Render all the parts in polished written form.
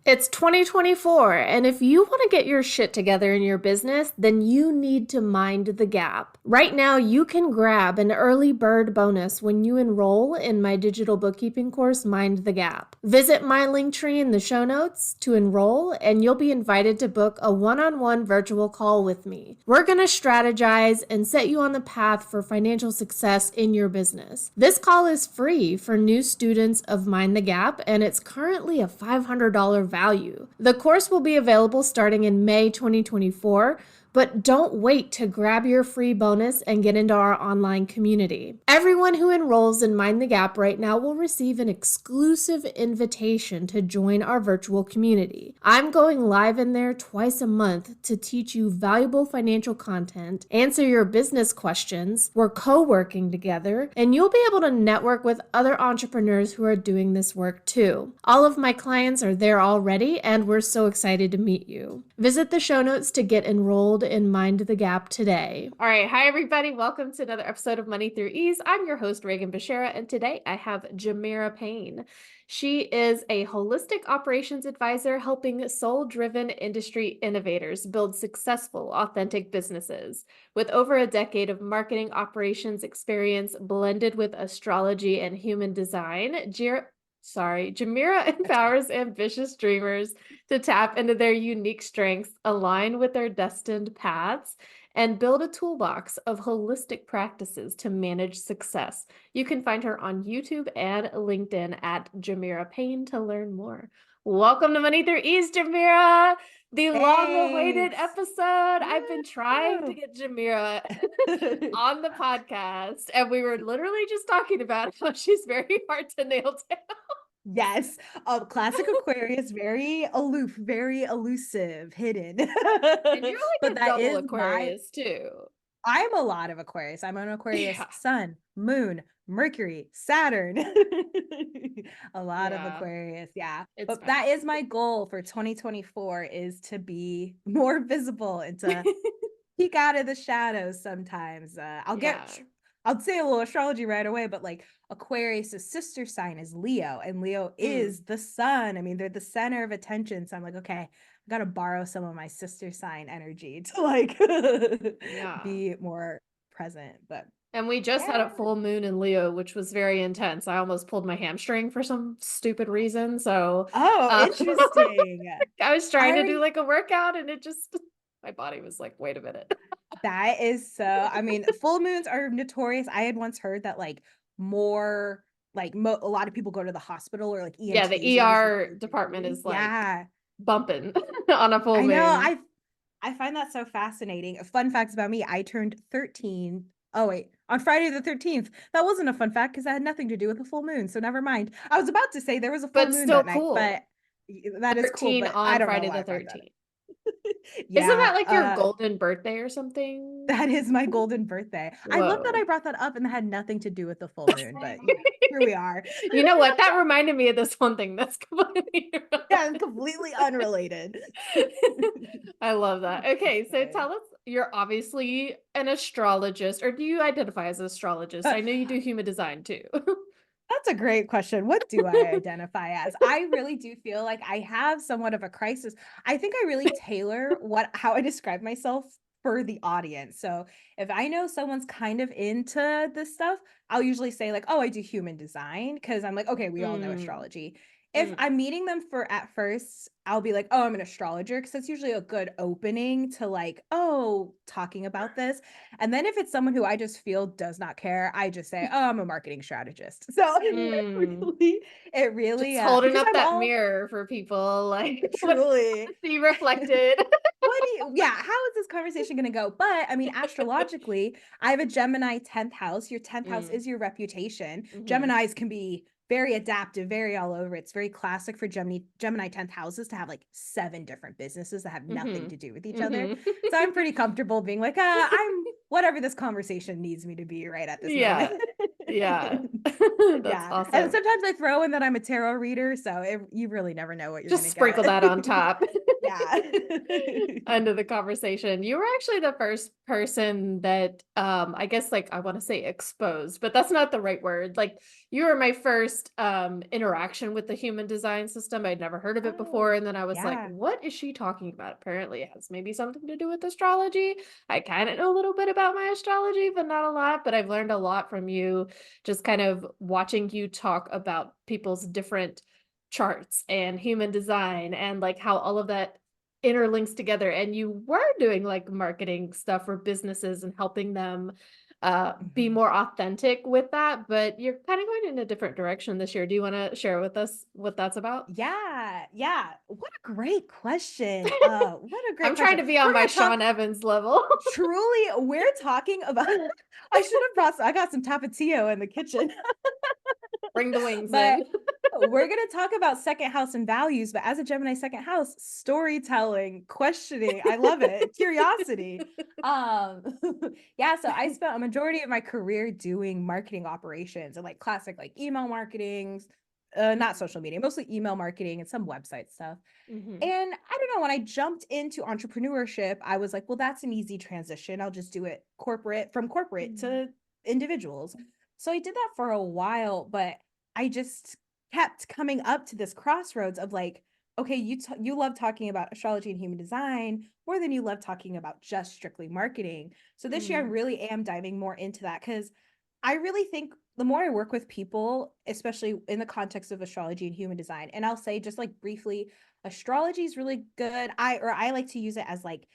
It's 2024, and if you want to get your shit together in your business, then you need to mind the gap. Right now, you can grab an early bird bonus when you enroll in my digital bookkeeping course, Mind the Gap. Visit my link tree in the show notes to enroll, and you'll be invited to book a one-on-one virtual call with me. We're going to strategize and set you on the path for financial success in your business. This call is free for new students of Mind the Gap, and it's currently a $500 value. The course will be available starting in May 2024, but don't wait to grab your free bonus and get into our online community. Everyone who enrolls in Mind the Gap right now will receive an exclusive invitation to join our virtual community. I'm going live in there twice a month to teach you valuable financial content, answer your business questions, we're co-working together, and you'll be able to network with other entrepreneurs who are doing this work too. All of my clients are there already, and we're so excited to meet you. Visit the show notes to get enrolled in Mind the Gap today. All right. Hi, everybody. Welcome to another episode of Money Through Ease. I'm your host, Reagan Bashara, and today I have Jemira Payne. She is a holistic operations advisor helping soul-driven industry innovators build successful, authentic businesses. With over a decade of marketing operations experience blended with astrology and human design, Jemira empowers ambitious dreamers to tap into their unique strengths, align with their destined paths, and build a toolbox of holistic practices to manage success. You can find her on YouTube and LinkedIn at Jemira Payne to learn more. Welcome to Money Through Ease, Jemira, the long-awaited Thanks. episode. I've been trying to get Jemira on the podcast, and we were literally just talking about how she's very hard to nail down. Yes. Classic Aquarius, very aloof, very elusive, hidden. And you're like But a that double is Aquarius too. I'm a lot of Aquarius. I'm an Aquarius Yeah. sun, moon, Mercury, Saturn. A lot of Yeah. Aquarius. Yeah. It's But that bad. is my goal for 2024 is to be more visible and to peek out of the shadows sometimes. Yeah. I'll say a little astrology right away, but like Aquarius' sister sign is Leo, and Leo Mm. is the sun. I mean, they're the center of attention. So I'm like, okay, I gotta borrow some of my sister sign energy to like Yeah. be more present. But And we just had yeah. a full moon in Leo, which was very intense. I almost pulled my hamstring for some stupid reason. So Oh, interesting. I was I trying to do already like a workout and it just, my body was like, wait a minute. That is so, I mean, full moons are notorious. I had once heard that like more a lot of people go to the hospital or like Yeah, EMTs the are usually ER department overdoing. is like Yeah. bumping on a full I know. moon. I find that so fascinating. Fun facts about me. I turned 13. Oh wait, on Friday the 13th. That wasn't a fun fact because that had nothing to do with the full moon. So never mind. I was about to say there was a full But moon still that night, cool. but that is cool, 13 but I on don't know Friday why the I brought that 13th. up. Isn't that Yeah, like your golden birthday or something? that is my golden birthday. I love that I Whoa. brought that up and that had nothing to do with the full moon, but here we are. You know what? That reminded me of this one thing that's completely Yeah, it's completely unrelated. I love that. Okay, so But, tell us, you're obviously an astrologist, or do you identify as an astrologist? I know you do human design too. that's a great question. What do I identify as? I really do feel like I have somewhat of a crisis. I think I really tailor how I describe myself for the audience. So if I know someone's kind of into this stuff, I'll usually say like, "Oh, I do human design," because I'm like, "Okay, we all know Mm, astrology." If mm, I'm meeting them for at first, I'll be like, "Oh, I'm an astrologer," because that's usually a good opening to like, "Oh, talking about this." And then if it's someone who I just feel does not care, I just say, "Oh, I'm a marketing strategist." So mm. it really, Just holding because up I'm that all mirror for people, like, what truly, see reflected. yeah, how is this conversation going to go? But I mean, astrologically, I have a Gemini 10th house. Your 10th house Mm, is your reputation. mhm, Geminis can be very adaptive, very all over. It's very classic for Gemini 10th houses to have like 7 different businesses that have nothing mhm, to do with each other. mhm. So I'm pretty comfortable being like, I'm whatever this conversation needs me to be right at this moment. Yeah, yeah. That's Yeah. And awesome. sometimes I throw in that I'm a tarot reader, so you really never know what you're Just gonna sprinkle get. that on top. Yeah. End of the conversation. You were actually the first person that I guess like I want to say exposed, but that's not the right word. Like you were my first interaction with the human design system. I'd never heard of it before. Oh, And then I was like, yeah. what is she talking about? Apparently it has maybe something to do with astrology. I kind of know a little bit about my astrology, but not a lot. But I've learned a lot from you, just kind of watching you talk about people's different charts and human design and like how all of that interlinks together, and you were doing like marketing stuff for businesses and helping them be Mhm. more authentic with that, but you're kind of going in a different direction this year. Do you want to share with us what that's about? Yeah, yeah. What a great question. What a great I'm trying question. to be on We're my gonna talk Sean Evans level. truly, we're talking about I should have brought I got some tapatio in the kitchen. Bring the wings But in. we're going to talk about second house and values, but as a Gemini second house, storytelling, questioning, I love it. Curiosity. Um yeah, so I spent a majority of my career doing marketing operations and like classic like email marketing, not social media, mostly email marketing and some website stuff. Hmm. And I don't know, when I jumped into entrepreneurship, I was like, well, that's an easy transition. I'll just do it from corporate to individuals. So I did that for a while, but I just kept coming up to this crossroads of like, okay, you love talking about astrology and human design more than you love talking about just strictly marketing. So this year I Mm. really am diving more into that because I really think the more I work with people, especially in the context of astrology and human design, and I'll say just like briefly, astrology is really good. I like to use it as like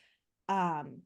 um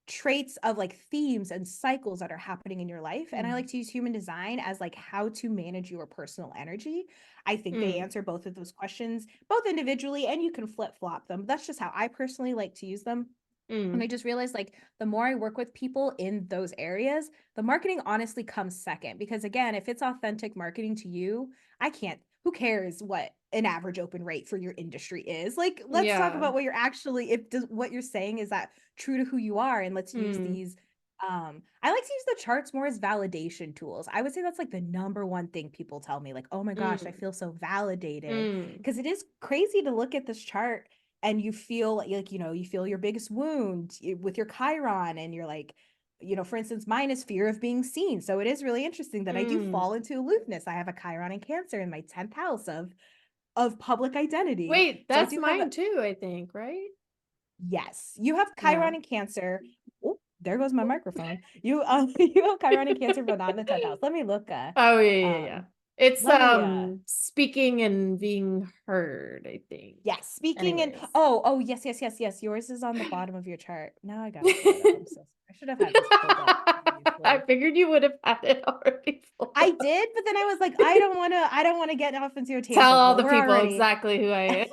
traits of like themes and cycles that are happening in your life. And I Mm. like to use human design as like how to manage your personal energy. I think they Mm. answer both of those questions, both individually, and you can flip flop them. That's just how I personally like to use them. And I Mm. just realized like the more I work with people in those areas, the marketing honestly comes second. Because again, if it's authentic marketing to you, I can't, who cares what an average open rate for your industry is? Like, let's talk Yeah. about what you're actually, if what you're saying is that true to who you are. And let's use Mm. these. I like to use the charts more as validation tools. I would say that's like the number one thing people tell me, like, oh my gosh, I Mm. feel so validated. Mm. Because it is crazy to look at this chart and you feel like you feel your biggest wound with your chiron, and you're like, for instance, mine is fear of being seen. So it is really interesting that I do Mm. fall into aloofness. I have a chiron in Cancer in my 10th house of public identity. Wait, So I that's do have mine too, I think, right? yes, you have Yeah. chiron in Cancer. Oh, there goes my microphone. You you have chiron in Cancer but not in the 10th house. Let me look Oh, yeah, yeah, yeah. um It's, let me speaking and being heard, I think. yes, speaking and Anyways. oh, yes, yes, yes, yes. Yours is on the bottom of your chart. Now I gotta pull it up. I'm so sorry. I should have had this pulled up I previously. figured you would have had it already I pulled up. did, but then I was like, I don't want to get off into a Tell tangent, all but the people exactly who I am.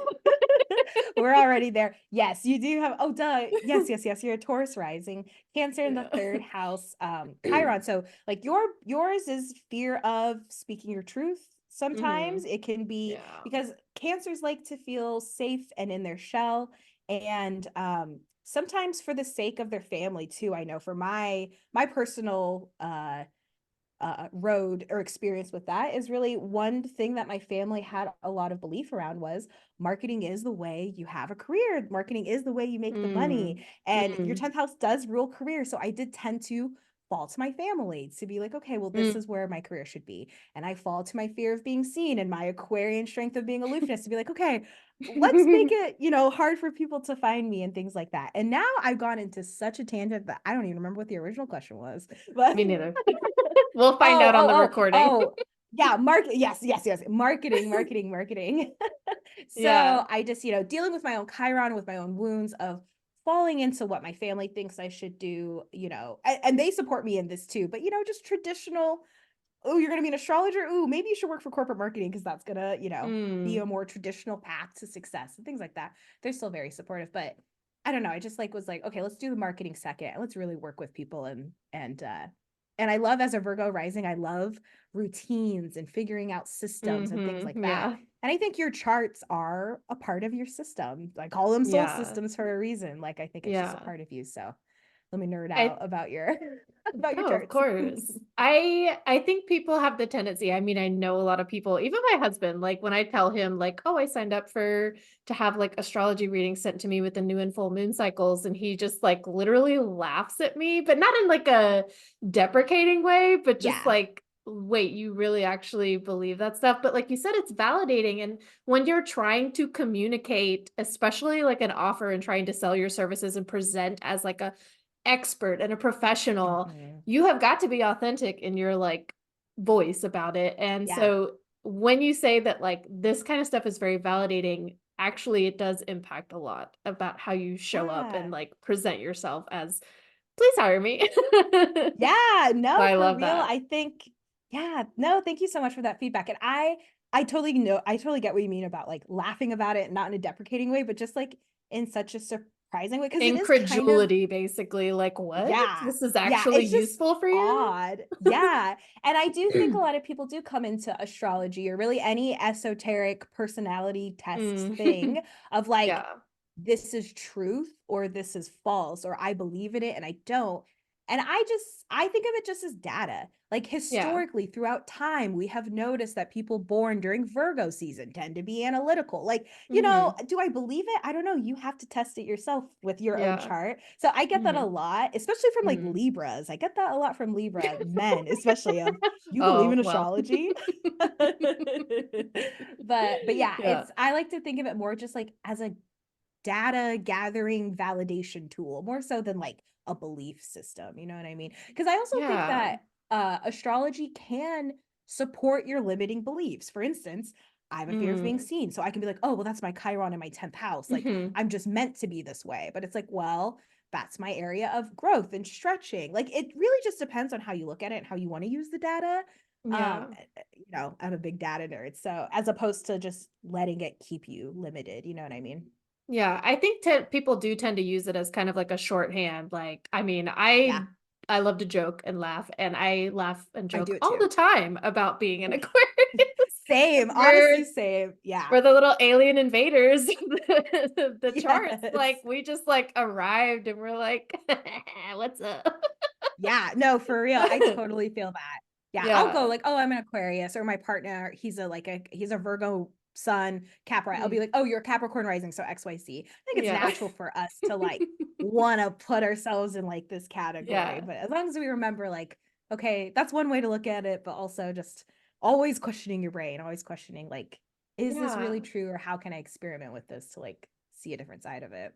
we're already there. Yes, you do have, oh duh. Yes, yes, yes. You're a Taurus rising, Cancer in the Yeah. third house, Chiron. So like yours is fear of speaking your truth. Sometimes Mhm. it can be Yeah. because Cancers like to feel safe and in their shell. And sometimes for the sake of their family too. I know for my personal road or experience with that is really one thing that my family had a lot of belief around was marketing is the way you have a career. Marketing is the way you make the Mm. money. And your Mm. 10th house does rule career. So I did tend to fall to my family to be like, okay, well, this Mm. is where my career should be. And I fall to my fear of being seen and my Aquarian strength of being aloofness to be like, okay, let's make it, hard for people to find me and things like that. And now I've gone into such a tangent that I don't even remember what the original question was. But Me neither. We'll find oh, out on oh, the oh, recording. oh. Yeah, yes, yes, yes. Marketing, marketing, marketing. Yeah. So I just, dealing with my own Chiron, with my own wounds of falling into what my family thinks I should do, and they support me in this too, but just traditional, oh, you're gonna be an astrologer. Ooh, maybe you should work for corporate marketing because that's gonna, be Mm. a more traditional path to success and things like that. They're still very supportive, but I don't know. I just like was like, okay, let's do the marketing second. Let's really work with people and I love as a Virgo rising, I love routines and figuring out systems and things like Mhm. that. Yeah. And I think your charts are a part of your system. I call them soul Yeah. systems for a reason. Like I think it's just a Yeah. part of you. So let me nerd I out about your about your No, of charts. course. I think people have the tendency. I mean, I know a lot of people, even my husband, like when I tell him like, "Oh, I signed up for to have like astrology readings sent to me with the new and full moon cycles," and he just like literally laughs at me, but not in like a deprecating way, but just Yeah. like, "Wait, you really actually believe that stuff?" But like you said, it's validating, and when you're trying to communicate, especially like an offer and trying to sell your services and present as like a expert and a professional, Mhm. you have got to be authentic in your like voice about it. And Yeah. so when you say that like this kind of stuff is very validating, actually it does impact a lot about how you show up and Yeah. like present yourself as please hire me. Yeah, So no, I for love real. that. I think, yeah, no, thank you so much for that feedback. And I totally know, I totally get what you mean about like laughing about it, not in a deprecating way, but just like in such a surprising way, because it is kind of, Incredulity, basically, like what? yeah, This is yeah, actually it's just useful for you? odd. Yeah. And I do think a lot of people do come into astrology or really any esoteric personality test Mm. thing of like, Yeah. this is truth or this is false or I believe in it and I don't. And I think of it just as data. Like Yeah. historically throughout time, we have noticed that people born during Virgo season tend to be analytical. Like, Hmm. do I believe it? I don't know. You have to test it yourself with your own Yeah. chart. So I get that a Hmm. lot, especially from like Hmm. Libras. I get that a lot from Libra men, especially of you believe Oh, in well. astrology. but yeah, Yeah. it's I like to think of it more just like as a data gathering validation tool more so than like a belief system, you know what I mean? Because I also think Yeah. that astrology can support your limiting beliefs. For instance, I have a fear of being Mm. seen, so I can be like, oh well, that's my Chiron in my 10th house, like Mhm. I'm just meant to be this way. But it's like, well, that's my area of growth and stretching. Like it really just depends on how you look at it and how you want to use the data. Yeah. I'm a big data nerd, so as opposed to just letting it keep you limited, you know what I mean? Yeah, I think people do tend to use it as kind of like a shorthand. Like, I mean, Yeah, I love to joke and laugh, and I laugh and I do joke it all the too. time about being an Aquarius. Same, We're honestly, same. Yeah. we're the little alien invaders of the charts. Like, Yes. we just like arrived, and we're like, "What's up?" Yeah, no, for real. I totally feel that. Yeah, I'll go Yeah. like, "Oh, I'm an Aquarius," or my partner, he's a Virgo sun, Capri. I'll be Mm. like, "Oh, you're a Capricorn rising, so XYZ." I think it's Yeah. natural for us to like wanna put ourselves in like this category, Yeah. but as long as we remember like, okay, that's one way to look at it, but also just always questioning your brain, always questioning like, is this Yeah. really true or how can I experiment with this to like see a different side of it?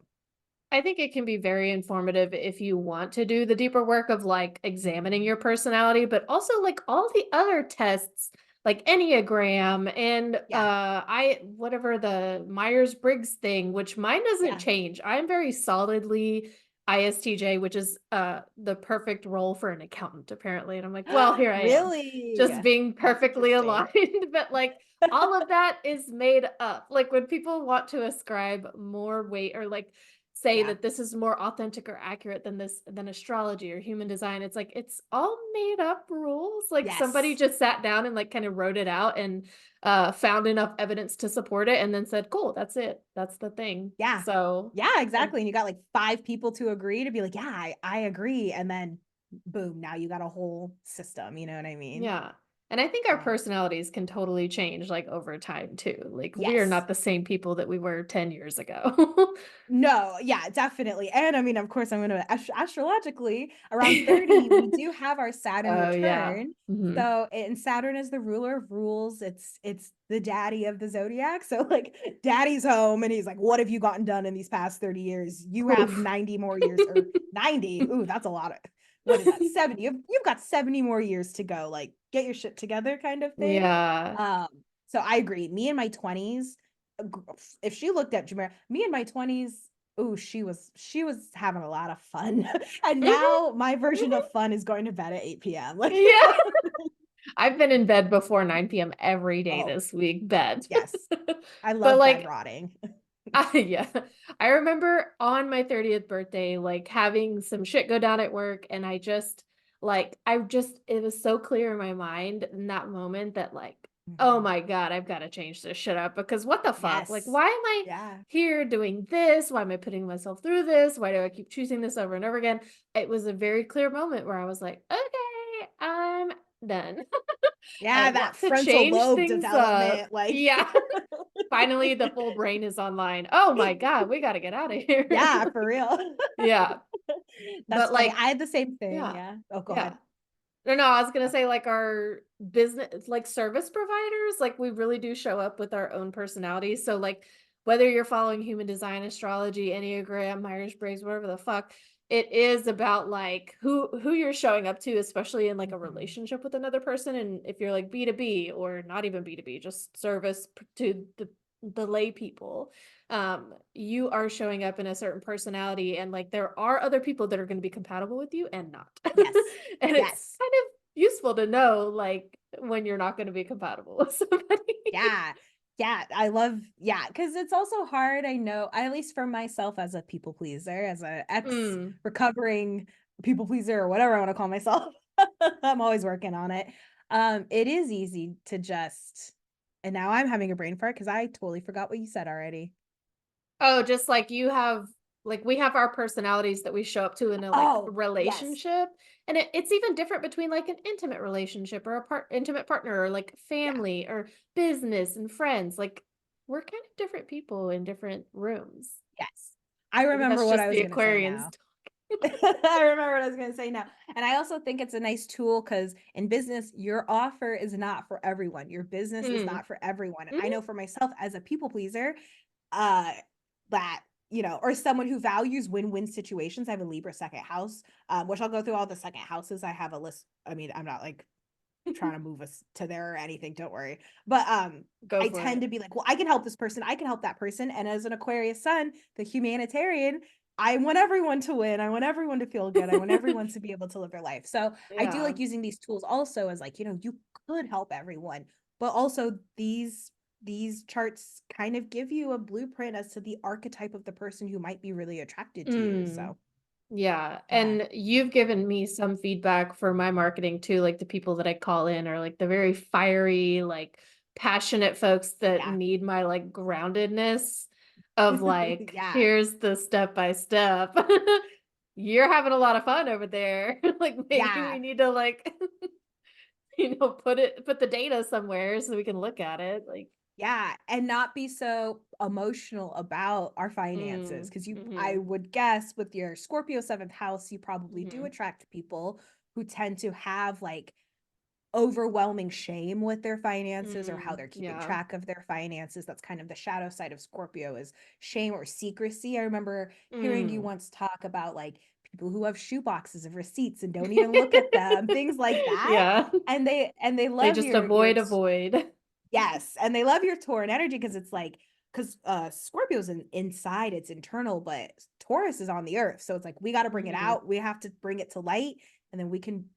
I think it can be very informative if you want to do the deeper work of like examining Mhm. your personality, but also like all the other tests like Enneagram and Yeah. I whatever the Myers-Briggs thing, which mine doesn't Yeah. change. I'm very solidly ISTJ, which is the perfect role for an accountant apparently. And I'm like, well, here I am. Really? Just being That's perfectly interesting. aligned, but like all of that is made up. Like when people want to ascribe more weight or like say Yeah. that this is more authentic or accurate than astrology or human design, it's like it's all made up rules. Like somebody Yes. just sat down and like kind of wrote it out and found enough evidence to support it and then said, cool, that's it, that's the thing. Yeah. So Yeah, and exactly. And you got like five people to agree to be like, yeah, I agree. And then boom, now you got a whole system. You know what I mean? yeah. And I think our Um, personalities can totally change like over time too. Like we are yes. not the same people that we were 10 years ago. No, yeah, definitely. And I mean, of course, I'm going to astrologically around 30, we do have our Saturn Oh yeah. return. Hmm. So, and Saturn is the ruler of rules. It's the daddy of the zodiac. So like daddy's home and he's like, "What have you gotten done in these past 30 years? You have Oof. 90 more years or 90. Ooh, that's a lot of what is that? 70. You've got 70 more years to go. Like get your shit together kind of thing." Yeah. Um, so I agree. Me in my 20s, if she looked at Jemira, me in my 20s, oh, she was having a lot of fun. And Mhm, now my version mhm. of fun is going to bed at 8 p.m. Like, Yeah. I've been in bed before 9 PM every day oh, this week, bed. yes. I But, love bed like, rotting. yeah. I remember on my 30th birthday, like, having some shit go down at work, and I just it was so clear in my mind in that moment that, like, oh Mhm. my God, I've got to change this shit up because what the fuck? Like, Yes. why am I Yeah. here doing this? Why am I putting myself through this? Why do I keep choosing this over and over again? It was a very clear moment where I was like, okay, I'm done. I Yeah, that want to frontal change lobe things up. development, like Yeah. Finally, the full brain is online. Oh my God, we got to get out of here. yeah, for real. Yeah. That's But funny. like, I had the same thing, yeah. yeah. Oh, go Yeah. ahead. No, I was gonna say like our business, like service providers, like we really do show up with our own personalities. So like whether you're following human design, astrology, Enneagram, Myers-Briggs, whatever the fuck, it is about like who you're showing up to, especially in like a Mhm. relationship with another person. And if you're like B2B or not even B2B, just to the lay people, you are showing up in a certain personality, and like there are other people that are going to be compatible with you and not. Yes. And it's Yes. kind of useful to know like when you're not going to be compatible with somebody. Yeah. Yeah. I love, yeah, because it's also hard. I know, at least for myself as a people pleaser, as a ex Mm. recovering people pleaser or whatever I want to call myself. I'm always working on it. It is easy to just, and now I'm having a brain fart because I totally forgot what you said already. Oh, just like you have, like we have our personalities that we show up to in a like Oh, yes. relationship, and it's even different between like an intimate relationship or a intimate partner or like Yeah. family or business and friends. Like we're kind of different people in different rooms. Yes. I Maybe remember that's what just I was the going to say Aquarians. now. I remember what I was going to say now. And I also think it's a nice tool because in business, your offer is not for everyone. Your business is Mm. not for everyone. And I Mhm. know for myself as a people pleaser, uh, that, or someone who values win-win situations. I have a Libra second house, which I'll go through all the second houses. I have a list. I mean, I'm not like trying to move us to there or anything, don't worry. But Go I for tend it. to be like, well, I can help this person, I can help that person. And as an Aquarius sun, the humanitarian, I want everyone to win. I want everyone to feel good. I want everyone to be able to live their life. So I do Yeah. like using these tools also as like, you could help everyone, but also these charts kind of give you a blueprint as to the archetype of the person who might be really attracted to you. Mm. So Yeah, yeah. and you've given me some feedback for my marketing too, like the people that I call in are like the very fiery, like passionate folks that Yeah. need my like groundedness of like, yeah. here's the step by step. You're having a lot of fun over there. Like maybe we Yeah. need to like, put the data somewhere so we can look at it. Like, Yeah, and not be so emotional about our finances mm, because I mm-hmm, would guess with your Scorpio seventh house, you probably do mm-hmm, attract people who tend to have like overwhelming shame with their finances or how they're keeping yeah. track of their finances. That's kind of the shadow side of Scorpio is shame or secrecy. I remember hearing you Mm. once talk about like people who have shoe boxes of receipts and don't even look at them, things like that. Yeah. And they They love just your avoid. yes, and they love your Tauran energy because it's like because Scorpio's inside, it's internal, but Taurus is on the earth. So it's like we got to bring it Mhm. out. We have to bring it to light, and then we can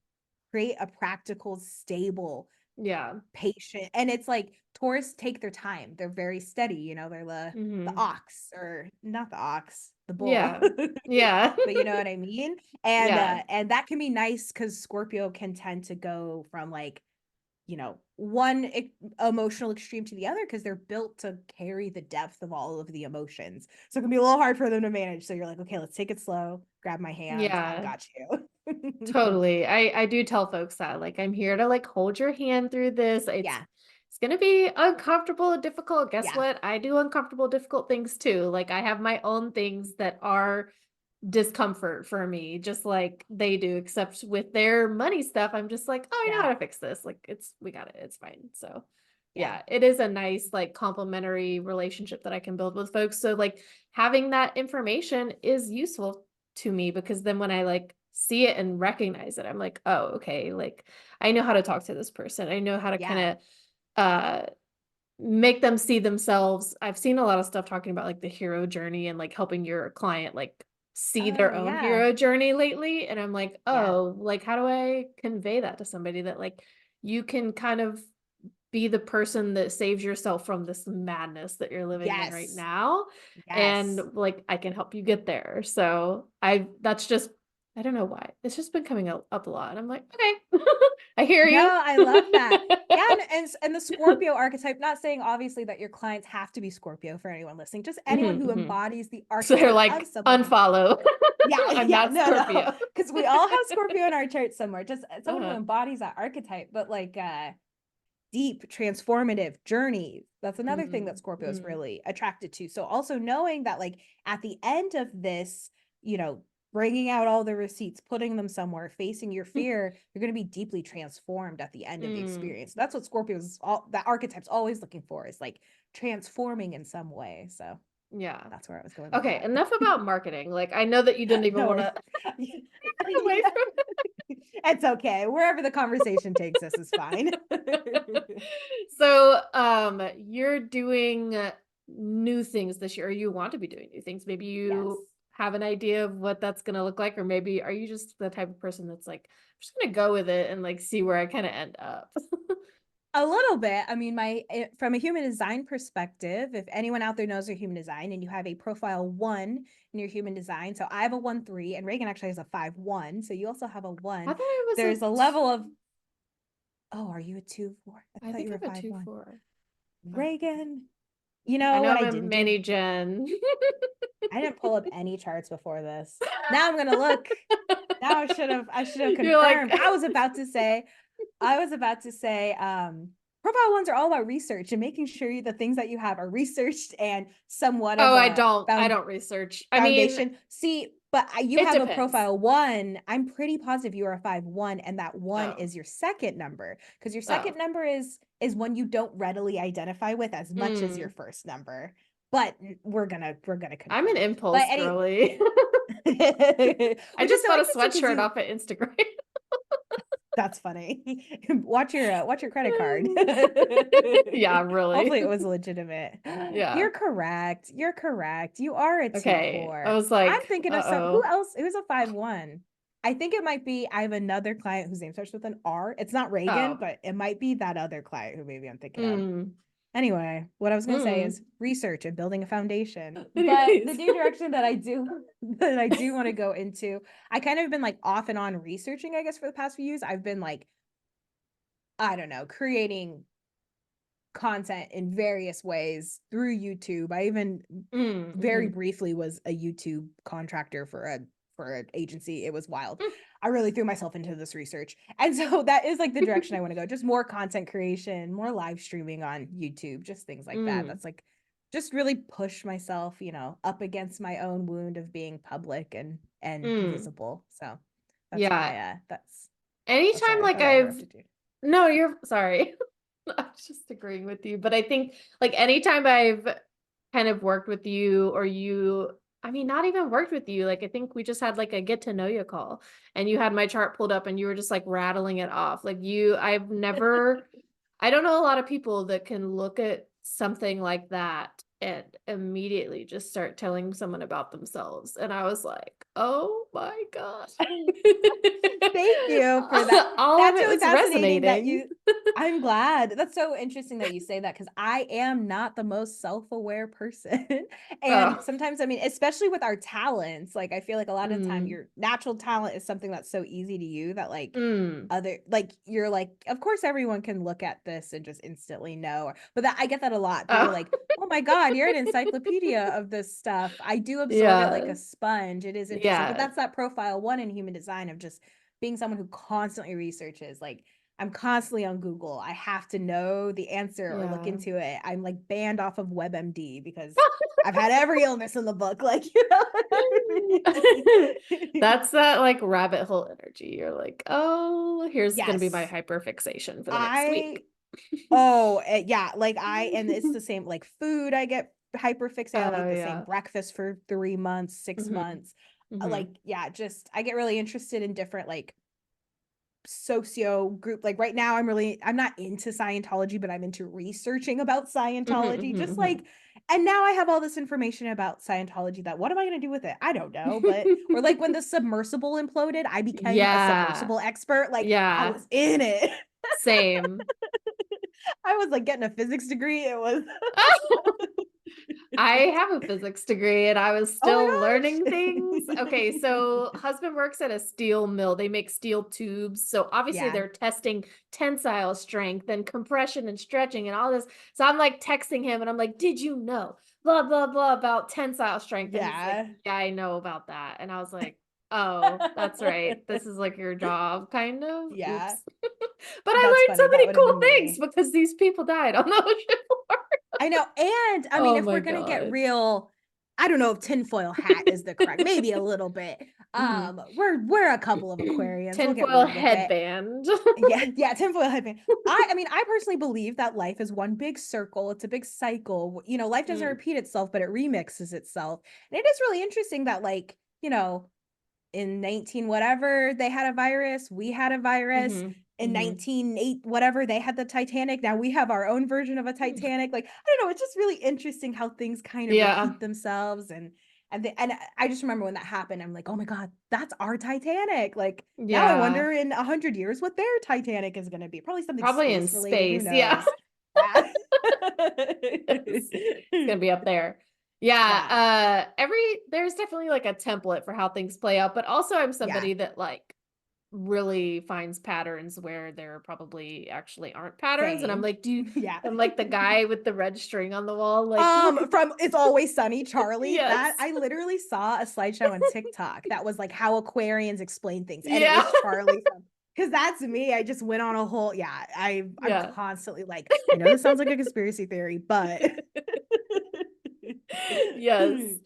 create a practical, stable, Yeah. patient. And it's like Taurus take their time. They're very steady. They're the Mhm. ox or not the ox, the bull. Yeah. Yeah. But you know what I mean? And Yeah. that can be nice because Scorpio can tend to go from like one emotional extreme to the other because they're built to carry the depth of all of the emotions. So it can be a little hard for them to manage. So you're like, okay, let's take it slow. Grab my hand. I Yeah. got you. Totally. I do tell folks that like I'm here to like hold your hand through this. yeah. It's going to be uncomfortable and difficult. Guess Yeah. what? I do uncomfortable difficult things too. Like I have my own things that are discomfort for me, just like they do, except with their money stuff, I'm just like, oh, I know Yeah. how to fix this. Like we got it. It's fine. So Yeah. yeah, it is a nice, like complementary relationship that I can build with folks. So like having that information is useful to me because then when I like see it and recognize it, I'm like, oh, okay, like I know how to talk to this person. I know how to kind Yeah. of uh make them see themselves. I've seen a lot of stuff talking about like the hero journey and like helping your client like see their Oh, own yeah. hero journey lately. And I'm like, Yeah. oh, like how do I convey that to somebody that like you can kind of be the person that saves yourself from this madness that you're living in right Yes. now. And Yes. like I can help you get there. That's just I don't know why. It's just been coming up a lot. And I'm like, okay. I hear No, you. I love that. Yeah, and the Scorpio archetype, not saying obviously that your clients have to be Scorpio for anyone listening, just anyone who embodies the So they're archetype of like, someone who, unfollow. yeah, I'm yeah, not no, Scorpio. because we all have Scorpio in our chart somewhere, just someone who Uh-huh. embodies that archetype, but like deep transformative journeys. That's another thing that Mm, Scorpio is mm, really attracted to. So also knowing that like at the end of this, you know, bringing out all the receipts, putting them somewhere, facing your fear, you're going to be deeply transformed at the end of the mm. experience. That's what Scorpio's all that archetype's always looking for, is like transforming in some way. So Yeah. that's where I was going with Okay, that. enough about marketing. Like, I know that you didn't even No want worries. to away Yeah. It's okay. Wherever the conversation takes us is fine. So, you're doing new things this year, or you want to be doing new things. Maybe Yes. you have an idea of what that's gonna look like, or maybe are you just the type of person that's like, I'm just gonna go with it and like see where I kind of end up. A little bit. I mean, from a human design perspective, if anyone out there knows their human design and you have a profile 1 in your human design, so I have a 1-3 and Reagan actually has a 5-1, so you also have a I 1. thought it was There's a level of, oh, are you a 2-4? I I thought think you were I'm a 5-1. 2-4. Reagan, you I know know what I'm I a didn't do? mini gen. I didn't pull up any charts before this. Now I'm gonna look. Now I should have You're like, confirmed. I was about to say, profile ones are all about research and making sure the things that you have are researched and somewhat of oh, a I don't research. I mean, foundation. See, but you it have a depends. profile 1. I'm pretty positive you are a 5-1, and that 1 Oh, is your second number, because your oh. second number is one you don't readily identify with as much as your Mm. first number. But we're gonna I'm an confirm. But impulse any, girly. I which is just so bought a interesting because sweatshirt you, off of Instagram. that's funny. Watch your credit card. Yeah, Hopefully really. it was legitimate. Yeah. You're correct. You're correct. You are a two Okay. I four. was I'm like, thinking of some, who uh-oh. else? Who's a 5-1? I think it might be, I have another client whose name starts with an R. It's not Reagan, Oh. but it might be that other client who maybe I'm thinking of. Mm. Anyway, what I was going to say Mm. is research and building a foundation. But the Anyways. new direction that I do want to go into, I kind of been like off and on researching, I guess, for the past few years. I've been like, I don't know, creating content in various ways through YouTube. I even Mm, very mhm. briefly was a YouTube contractor for an agency. It was wild. I really threw myself into this research. And so that is like the direction I want to go. Just more content creation, more live streaming on YouTube, just things like that. Mm, That's like just really push myself, up against my own wound of being public and mm. visible. So that's Yeah. my that's oh Anytime sorry, I like thought I I've interrupted you. no, you're sorry. I was just agreeing with you, but I think like anytime I've kind of worked with you or you, I mean, not even worked with you, like I think we just had like a get to know you call and you had my chart pulled up and you were just like rattling it off. Like I've never, I don't know a lot of people that can look at something like that and immediately just start telling someone about themselves. And I was like, oh my God. Thank you for that. All of That's it really was fascinating that resonating. you, I'm glad. That's so interesting that you say that, because I am not the most self-aware person. And Oh. sometimes, I mean, especially with our talents, like I feel like a lot of the time Mm. your natural talent is something that's so easy to you that like Mm. you're like, of course everyone can look at this and just instantly know. But that, I get that a lot. People are Oh. like, oh my God, you're an encyclopedia of this stuff. I do absorb it like Yeah. a sponge. It is interesting. But Yeah. that's that profile 1 in human design of just being someone who constantly researches. Like I'm constantly on Google. I have to know the answer or look Yeah. into it. I'm like banned off of WebMD because I've had every illness in the book. Like, you know what I mean? That's that like rabbit hole energy. You're like, oh, here's gonna be my Yes. hyperfixation for the next I week. Oh, yeah, like and it's the same like food. I get hyper fixated. I'll eat Oh the same yeah. breakfast for 3 months, 6 months. Hmm. Like, yeah, just I get really interested in different like socio group. Like right now, I'm not into Scientology, but I'm into researching about Hmm. Scientology. Just Hmm. like, and now I have all this information about Scientology that what am I going to do with it? I don't know. But or like when the submersible imploded, I became a Yeah. submersible expert. Like I Yeah. was in it. Same. I was like getting a physics degree. It was I have a physics degree and I was Oh still my learning things. Okay, gosh. so husband works at a steel mill. They make steel tubes. So obviously Yeah. they're testing tensile strength and compression and stretching and all this. So I'm like texting him and I'm like, "Did you know blah blah blah about tensile strength?" And he's like, Yeah. "Yeah, I know about that." And I was like, "Oh, that's right. This is like your job kind of. Yeah. Oops." But That's I learned so funny. That many would have cool been things me. because these people died on the ocean floor. I know. And I mean, Oh if my we're gonna get god. real, I don't know if tinfoil hat is the correct, maybe a little bit. Mhm. We're a couple of Aquarians. We'll get Tinfoil real with it. headband. Yeah, yeah, tinfoil headband. I mean, I personally believe that life is one big circle. It's a big cycle. You know, life doesn't Mm, repeat itself, but it remixes itself. And it is really interesting that, like, in 19 whatever they had a virus, we had a virus. mhm, In mhm. 1908 whatever they had the Titanic, now we have our own version of a Titanic. Like, I don't know, it's just really interesting how things kind of Yeah, repeat themselves. And I just remember when that happened, I'm like, oh my god, that's our Titanic. Like, now I yeah. wonder in 100 years what their Titanic is going to be. Probably something Probably in space related, who space, yeah. knows. Yeah. Yes. It's gonna be up there. Yeah, Yeah, there's definitely, like, a template for how things play out, but also I'm yeah, somebody that, like, really finds patterns where there probably actually aren't patterns, and I'm same. like, "Do you" Yeah. I'm like the guy with the red string on the wall, like, "Look at" From It's Always Sunny, Charlie, that Yes. I literally saw a slideshow on TikTok that was like how Aquarians explain things, and it Yeah. was Charlie from, because that's me. I just went on a whole, yeah, I'm Yeah. constantly like, I know this sounds like a conspiracy theory, but Yes.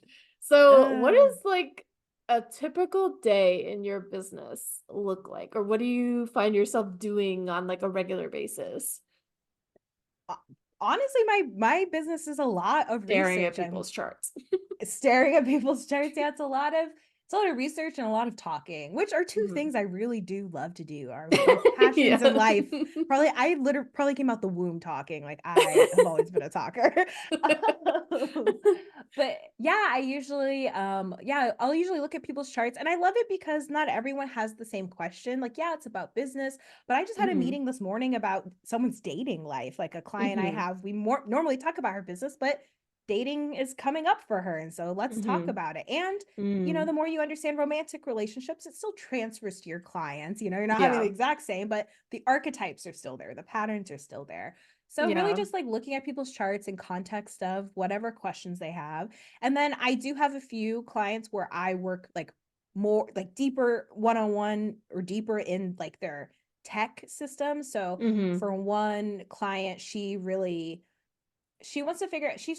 So, what uh, is like a typical day in your business look like? Or what do you find yourself doing on like a regular basis? ho honestly, my business is a lot of Staring at research. I'm people's charts. staring at people's charts. Yeah, it's a lot of research and a lot of talking, which are two Mhm. things I really do love to do. Are both passions in Yeah. life. Probably I literally probably came out the womb talking. Like, I have always been a talker. But yeah, I'll usually look at people's charts, and I love it because not everyone has the same question. Like, yeah, it's about business, but I just had a Mhm. meeting this morning about someone's dating life. Like, a client I Mhm. have, we more normally talk about her business, but dating is coming up for her. And so let's talk Mhm. about it. And, Mm. the more you understand romantic relationships, it still transfers to your clients. You're not having the Yeah. exact same, but the archetypes are still there, the patterns are still there. So, really, Yeah. just like looking at people's charts in context of whatever questions they have. And then I do have a few clients where I work like more, like deeper one on one, or deeper in like their tech system. So, Mhm. for one client, she's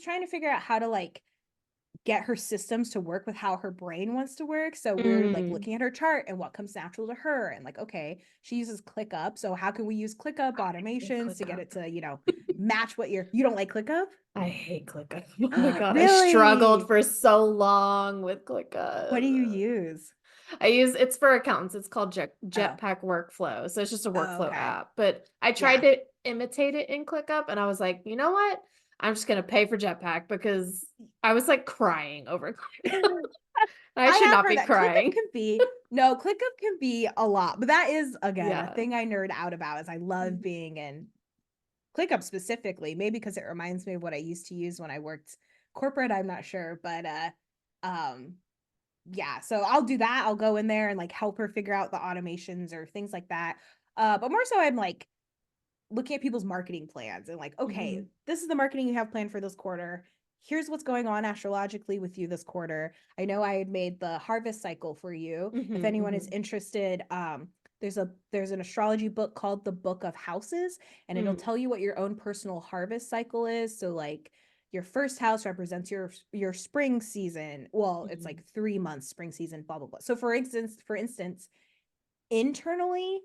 trying to figure out how to like get her systems to work with how her brain wants to work. So we're like Mm. looking at her chart and what comes natural to her, and like, okay, she uses ClickUp, so how can we use ClickUp I hate automations to get ClickUp. it to, match what you don't like ClickUp? I hate ClickUp. Oh my god, I struggled Really? for so long with What do ClickUp. you use? It's for accountants. It's called Oh. Jetpack Workflow. So it's just a Oh, workflow okay. app. But I tried Yeah. to imitate it in ClickUp and I was like, you know what? I'm just gonna pay for Jetpack because I was like crying over ClickUp. I I should have not heard be that ClickUp crying. can be no, ClickUp can be a lot, but that is again a Yeah. thing I nerd out about. Is I love Mhm. being in ClickUp specifically, maybe because it reminds me of what I used to use when I worked corporate, I'm not sure, but um yeah, so I'll do that. I'll go in there and like help her figure out the automations or things like that. But more so I'm like looking at people's marketing plans and like, okay, Mhm. this is the marketing you have planned for this quarter. Here's what's going on astrologically with you this quarter. I know I had made the harvest cycle for you. If Mhm. anyone is Mhm. interested, there's an astrology book called The Book of Houses, and it'll Mm. tell you what your own personal harvest cycle is. So like your first house represents your spring season. Well, it's Mhm. like 3 months spring season, blah blah blah. So for instance, internally,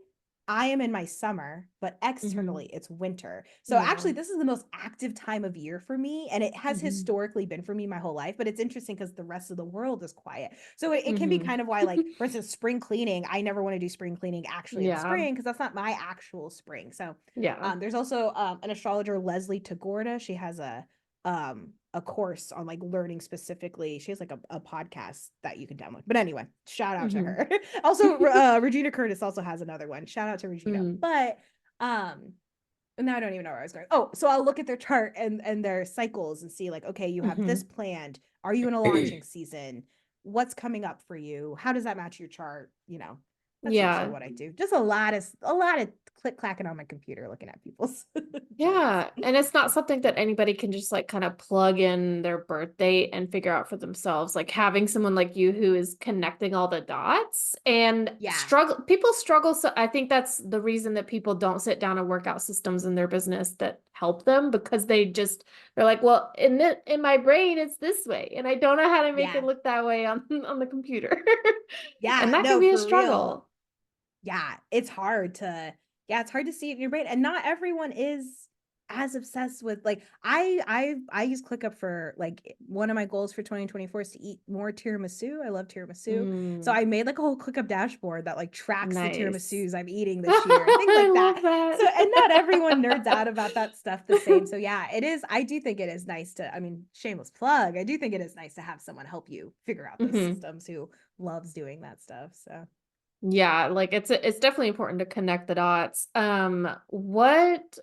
I am in my summer, but Mhm. externally, it's winter. So Yeah. actually, this is the most active time of year for me. And it has Mhm. historically been for me my whole life. But it's interesting because the rest of the world is quiet. So it can be Mhm. kind of why, like, for instance, spring cleaning, I never want to do spring cleaning actually in the Yeah. spring because that's not my actual spring. So Yeah. there's also an astrologer, Leslie Tagorda. She has a course on like learning specifically. She has like a podcast that you can download. But anyway, shout out to Mhm. her. Also, Regina Curtis also has another one. Shout out to Regina. Mhm. But um And now I don't even know where I was going. Oh, so I'll look at their chart and their cycles and see like, okay, you have this Hmm. planned. Are you in a launching season? What's coming up for you? How does that match your chart? That's usually Yeah. what I do. Just a lot of click clacking on my computer looking at people's charts. Yeah, and it's not something that anybody can just like kind of plug in their birth date and figure out for themselves. Like having someone like you who is connecting all the dots and Yeah. people struggle. So I think that's the reason that people don't sit down and work out systems in their business that help them because they're like, well, in my brain it's this way, and I don't know how to make it Yeah. look that way on on the computer. And Yeah. that can No, be a for real. struggle. Yeah, it's hard to see it in your brain, and not everyone is as obsessed with like I use ClickUp for like one of my goals for 2024 is to eat more tiramisu. I love tiramisu. So Mm, I made like a whole ClickUp dashboard that like tracks the nice. tiramisus I'm eating this year and things I like love that. So and not everyone nerds that. out about that stuff the same. So yeah, it is I do think it is nice to, I mean, shameless plug. I do think it is nice to have someone help you figure out those Hmm. systems who loves doing that stuff. So Yeah, like it's definitely important to connect the dots. What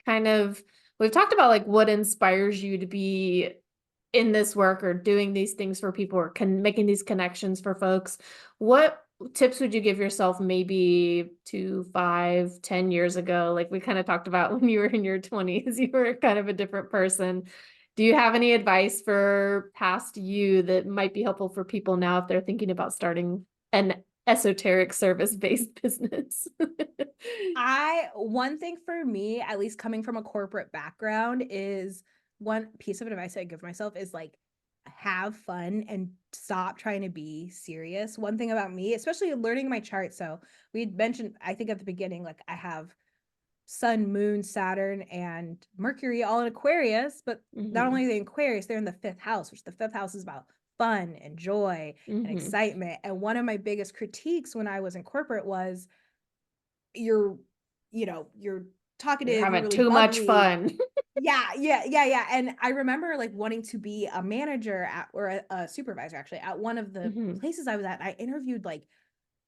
kind of we've talked about like what inspires you to be in this work or doing these things for people or making these connections for folks. What tips would you give yourself maybe 2, 5, 10 years ago? Like we kind of talked about when you were in your 20s, you were kind of a different person. Do you have any advice for past you that might be helpful for people now if they're thinking about starting an esoteric service-based business? one thing for me, at least coming from a corporate background, is one piece of advice I give myself is like have fun and stop trying to be serious. One thing about me, especially learning my chart. So we had mentioned, I think at the beginning, like I have Sun, Moon, Saturn, and Mercury all in Aquarius, but not Hmm. only are they in Aquarius, they're in the fifth house, which the fifth house is about fun and joy and Hmm. excitement. And one of my biggest critiques when I was in corporate was you're you're You're talkative, you're having really too much bubbly. fun. Yeah, and I remember like wanting to be a manager at, or a supervisor actually at one of the Hmm. places I was at. I interviewed like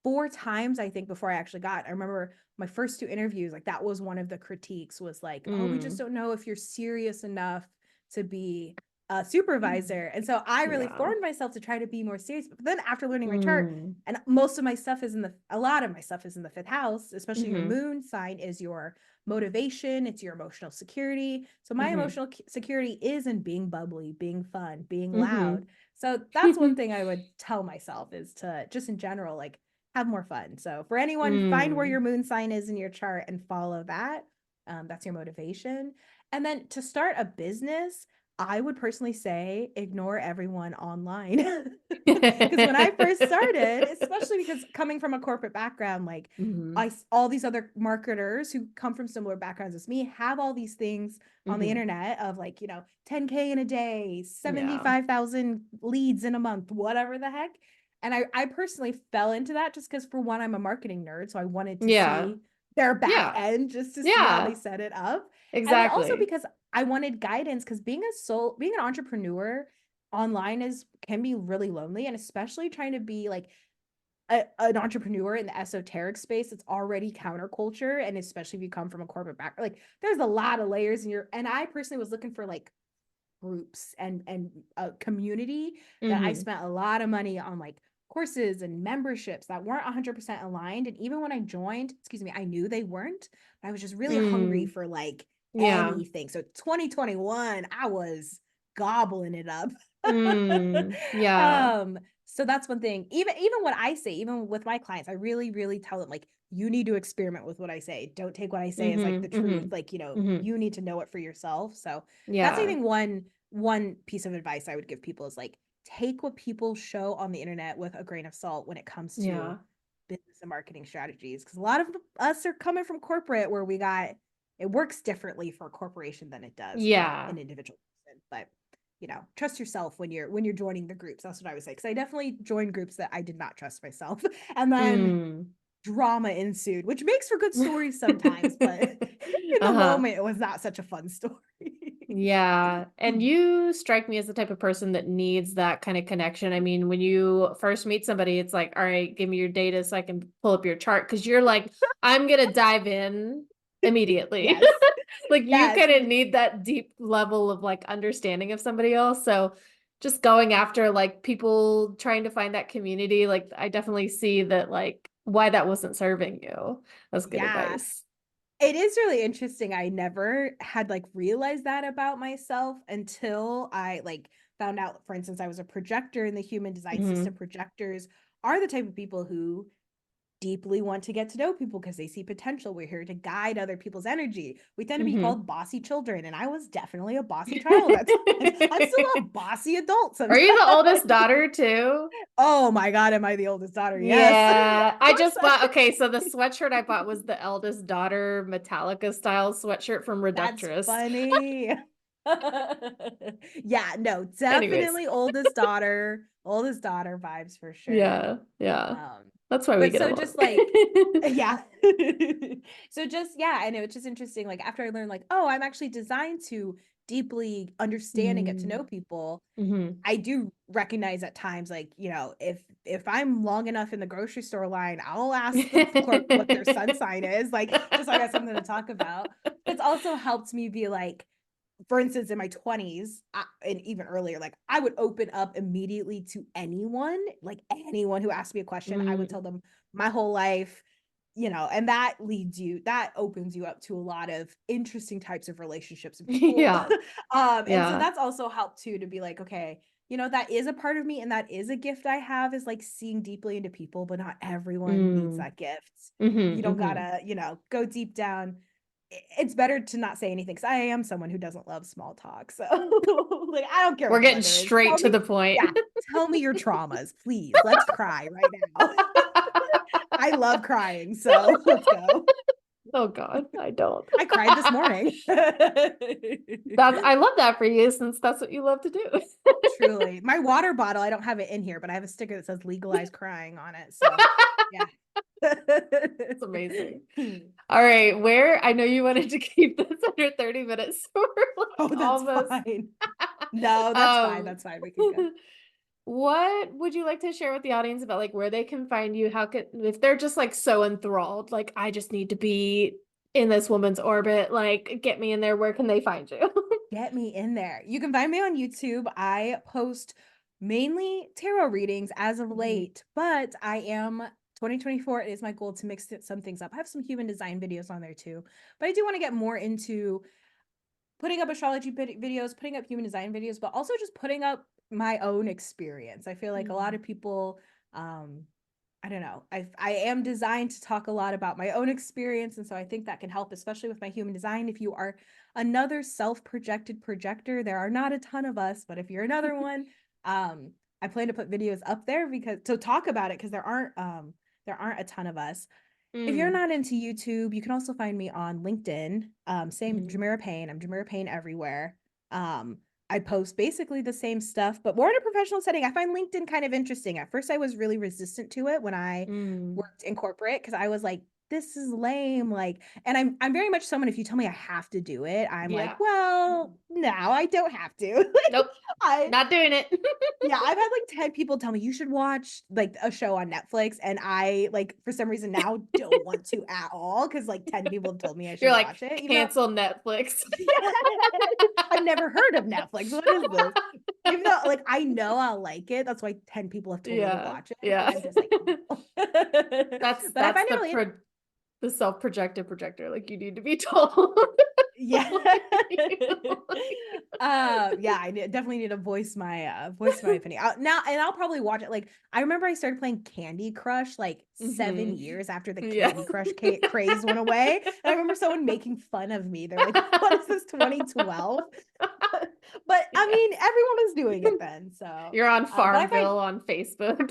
4 times I think before I actually got. I remember my first two interviews, like that was one of the critiques was like, oh, we just Mm. don't know if you're serious enough to be a supervisor. And so I really Yeah. formed myself to try to be more serious. But then after learning my chart, Mm. and most of my stuff is in the a lot of my stuff is in the fifth house, especially your Hmm. moon sign is your motivation, it's your emotional security. So my Hmm. emotional security is in being bubbly, being fun, being loud. Hmm. So that's one thing I would tell myself is to just in general, like have more fun. So for anyone, find where Mm. your moon sign is in your chart and follow that. That's your motivation. And then to start a business, I would personally say ignore everyone online. Because when I first started, especially because coming from a corporate background, like Hmm. all these other marketers who come from similar backgrounds as me have all these things on the Hmm. internet of like, 10K in a day, Yeah. 75,000 leads in a month, whatever the heck. And I personally fell into that just because, for one, I'm a marketing nerd. So I wanted to Yeah. see their back Yeah. end just to see how they Yeah. set it up. And then also Exactly. because I wanted guidance, because being an entrepreneur online can be really lonely, and especially trying to be like an entrepreneur in the esoteric space, it's already counterculture, and especially if you come from a corporate background, like there's a lot of layers in your. And I personally was looking for like groups and a community that I Hmm. spent a lot of money on, like courses and memberships that weren't 100% aligned. And even when I joined, excuse me, I knew they weren't. But I was just really hungry Mm. for like Yeah. anything. So 2021, I was gobbling it up. Mm. Yeah. um, so that's one thing. Even what I say, even with my clients, I really, really tell them like, you need to experiment with what I say. Don't take what I say as like Hmm. the truth. Hmm. Like, Hmm. you need to know it for yourself. So that's, I Yeah. think, one piece of advice I would give people is like, take what people show on the internet with a grain of salt when it comes to Yeah. business and marketing strategies. Because a lot of us are coming from corporate, where it works differently for a corporation than it does for Yeah. an individual person. But trust yourself when you're joining the groups. That's what I would say. Because I definitely joined groups that I did not trust myself, and then Mm. drama ensued, which makes for good stories sometimes. But in the Uh-huh. moment, it was not such a fun story. Yeah. And you strike me as the type of person that needs that kind of connection. I mean, when you first meet somebody, it's like, all right, give me your data so I can pull up your chart. Cause you're like, I'm gonna dive in. immediately. Yes. Like you Yes. couldn't need that deep level of like understanding of somebody else. So just going after like people trying to find that community, like I definitely see that like why that wasn't serving you. That's good Yeah. advice. It is really interesting. I never had like realized that about myself until I like found out, for instance, I was a projector in the human design system. Hmm. Projectors are the type of people who deeply want to get to know people because they see potential. We're here to guide other people's energy. We tend to be Hmm. called bossy children, and I was definitely a bossy child at times. I'm still a bossy adult Are sometimes. you the oldest daughter too? Oh my God, am I the oldest daughter? Yes. Of Yeah, I course just I bought, okay, so the sweatshirt I bought was the eldest daughter Metallica style sweatshirt from That's Reductress. funny. Yeah, no, Anyways, definitely oldest daughter vibes for sure. yeah, yeah. Um, That's why we but get so along. just like, yeah. So just, yeah, I know it's just interesting. Like after I learned like, oh, I'm actually designed to deeply understand and get to know people. Mm-hmm. I do recognize at times, like, if I'm long enough in the grocery store line, I'll ask the clerk what their sun sign is, like, just so I got something to talk about. It's also helped me be like, for instance, in my 20s, and even earlier, like I would open up immediately to anyone, like anyone who asked me a question. I would Mm. tell them my whole life, and that opens you up to a lot of interesting types of relationships and people. Yeah, And so yeah. that's also helped too, to be like, okay, that is a part of me, and that is a gift I have, is like seeing deeply into people, but not everyone needs Mm. that gift. You Mm-hmm, don't mm-hmm. gotta, go deep down. It's better to not say anything, because I am someone who doesn't love small talk. So like, I don't care We're what the getting weather is. straight Tell to me, the point. yeah, tell me your traumas, please. Let's cry right now. I love crying, so let's go. Oh God, I don't. I cried this morning. That's I love that for you since that's what you love to do. Truly. My water bottle, I don't have it in here, but I have a sticker that says legalize crying on it. So yeah. It's amazing. All right, where I know you wanted to keep this under 30 minutes, so we're Oh, like that's almost. fine. No, that's fine. Um, That's fine. We can go. what would you like to share with the audience about like where they can find you? How could if they're just like so enthralled, like I just need to be in this woman's orbit, like get me in there, where can they find you? Get me in there. You can find me on YouTube. I post mainly tarot readings as of Mhm. late, but I am 2024. It is my goal to mix some things up. I have some human design videos on there too, but I do want to get more into putting up astrology videos, putting up human design videos, but also just putting up my own experience. I feel like a lot Mm. of people, I don't know. I am designed to talk a lot about my own experience, and so I think that can help, especially with my human design. If you are another self-projected projector, there are not a ton of us, but if you're another one, I plan to put videos up there because to talk about it, because there aren't a ton of us. If you're Mm. not into YouTube, you can also find me on LinkedIn. Same, Mhm. Jemira Payne. I'm Jemira Payne everywhere. Um, I post basically the same stuff, but more in a professional setting. I find LinkedIn kind of interesting. At first, I was really resistant to it when I Mm. worked in corporate, because I was like, this is lame. Like, and I'm very much someone, if you tell me I have to do it, I'm like, Yeah. well, no, I don't have to. Like, Nope. I Not doing it. yeah, I've had like 10 people tell me you should watch like a show on Netflix. And I, like, for some reason now don't want to at all, because like 10 people have told me I You're should like, watch it. Even though, cancel Netflix. I've never heard of Netflix. What is this? Even though like I know I'll like it. That's why 10 people have told me to Yeah. watch it. But Yeah. I'm just like, no. But I That's find it really the self-projected projector. Like you need to be told. yeah. Like, Yeah, I definitely need to voice my opinion. I'll probably watch it. Like, I remember I started playing Candy Crush like 7 years after the yeah. Candy Crush craze went away. And I remember someone making fun of me. They're like, what is this, 2012? But I Yeah. mean, everyone was doing it then. So You're on but I find Farmville on Facebook.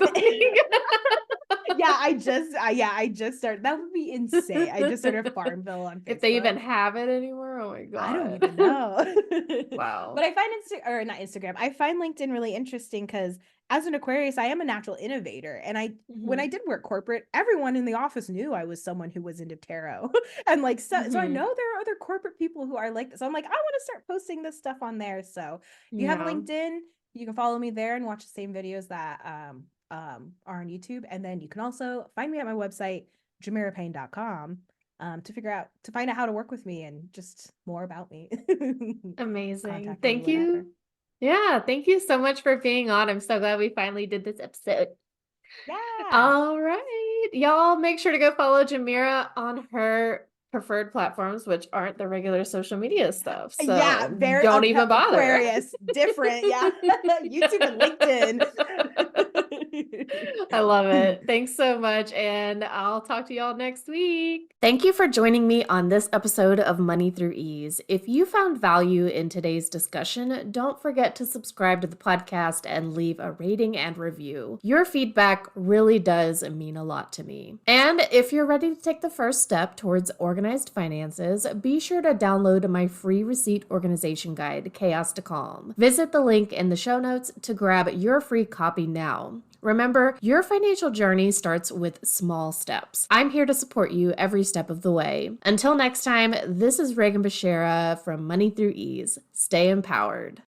yeah, I just started. That would be insane. I just started Farmville on If they Facebook. even have it anymore. Oh my I don't God. even know. Wow. But I find or not Instagram. I find LinkedIn really interesting because as an Aquarius, I am a natural innovator. And when I Hmm. did work corporate, everyone in the office knew I was someone who was into tarot. And like, so I Hmm. know there are other corporate people who are like this. So I'm like, I want to start posting this stuff on there. So if you have Yeah. LinkedIn, you can follow me there and watch the same videos that are on YouTube. And then you can also find me at my website, jamirapayne.com. to find out how to work with me and just more about me. Amazing. Contact me Thank whenever. you. Yeah, thank you so much for being on. I'm so glad we finally did this episode. Yeah. All right. Y'all make sure to go follow Jemira on her preferred platforms, which aren't the regular social media stuff. Yeah, So very don't even bother. Aquarius, different. Yeah. YouTube and LinkedIn. I love it. Thanks so much. And I'll talk to y'all next week. Thank you for joining me on this episode of Money Through Ease. If you found value in today's discussion, don't forget to subscribe to the podcast and leave a rating and review. Your feedback really does mean a lot to me. And if you're ready to take the first step towards organized finances, be sure to download my free receipt organization guide, Chaos to Calm. Visit the link in the show notes to grab your free copy now. Remember, your financial journey starts with small steps. I'm here to support you every step of the way. Until next time, this is Reagan Bashara from Money Through Ease. Stay empowered.